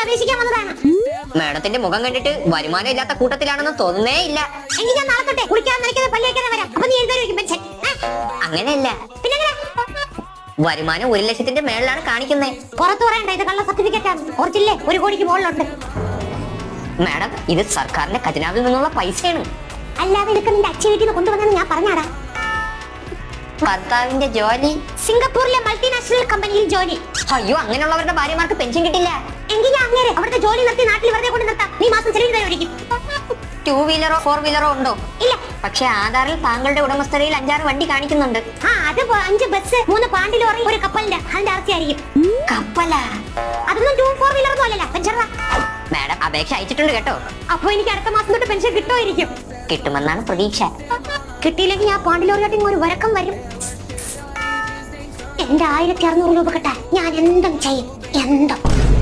അപേക്ഷിക്കാൻ വന്നതാണ്. മാഡത്തിന്റെ മുഖം കണ്ടിട്ട് വരുമാനം ഇല്ലാത്ത കൂട്ടത്തിലാണെന്ന് തോന്നുന്നേ ഇല്ല. എങ്കിൽ ഞാൻ നാളെ തൊട്ടേ കുളിക്കാൻ നനയ്ക്കാതെ പല്ലേക്കാതെ വരാം. അപ്പൊ നീ എഴുതാൻ പെൻഷൻ. അങ്ങനെയല്ല, പിന്നെ വരുമാനം 1 ലക്ഷത്തിന്റെ മേളിലാണ് കാണിക്കുന്നത്. പുറത്തു പറയണ്ട, ഇത് കള്ള സർട്ടിഫിക്കറ്റ് ആണ്. ഓർച്ചില്ലേ, 1 കോടിക്ക് മുകളിലുണ്ട്. മാഡം, ഇത് സർക്കാരിന്റെ ഖജനാവിൽ നിന്നുള്ള പൈസയാണ്. അല്ലാതെ ഇതൊക്കെ നിന്റെ അച്ഛൻ വീട്ടിൽ നിന്ന് കൊണ്ടുവന്നെന്ന് ഞാൻ പറഞ്ഞാടാ. ഭർത്താവിന്റെ ജോലി സിംഗപ്പൂരിലെ മൾട്ടിനാഷണൽ കമ്പനിയിൽ ജോലി. അയ്യോ, അങ്ങനെയുള്ളവരുടെ ഭാര്യമാർക്ക് പെൻഷൻ കിട്ടില്ല. എങ്കിൽ ഞാൻ അങ്ങനെ അവിടുത്തെ ജോലി നിർത്തി നാട്ടിൽ വെറുതെ കൊണ്ട് നിർത്താം. നീ മാസം ചെലവിന് തരുമായിരിക്കും. 2 വീലറോ 4 വീലറോ ഉണ്ടോ? ഇല്ല. പക്ഷെ ആധാറിൽ താങ്കളുടെ ഉടമസ്ഥതയിൽ 5-6 വണ്ടി കാണിക്കുന്നുണ്ട്. അത് 5 ബസ്, 3 പാണ്ടി ലോറി, 1 കപ്പലിന്റെ അതിന്റെ ആർത്തിയായിരിക്കും. കപ്പലാ? അതൊന്നും 2 4 വീലർ പോലല്ല. പെൻഷനാ. മാഡം, അപേക്ഷ അയച്ചിട്ടുണ്ട് കേട്ടോ. അപ്പൊ എനിക്ക് അടുത്ത മാസം തൊട്ട് പെൻഷൻ കിട്ടുമായിരിക്കും. കിട്ടുമെന്നാണ് പ്രതീക്ഷ. കിട്ടിയില്ലെങ്കിൽ ഞാൻ പാണ്ടി ലോറിയായിട്ട് ഒരു വരക്കം വരും. എന്റെ 1600 രൂപ കിട്ടാൻ ഞാൻ എന്തും ചെയ്യും. എന്തും.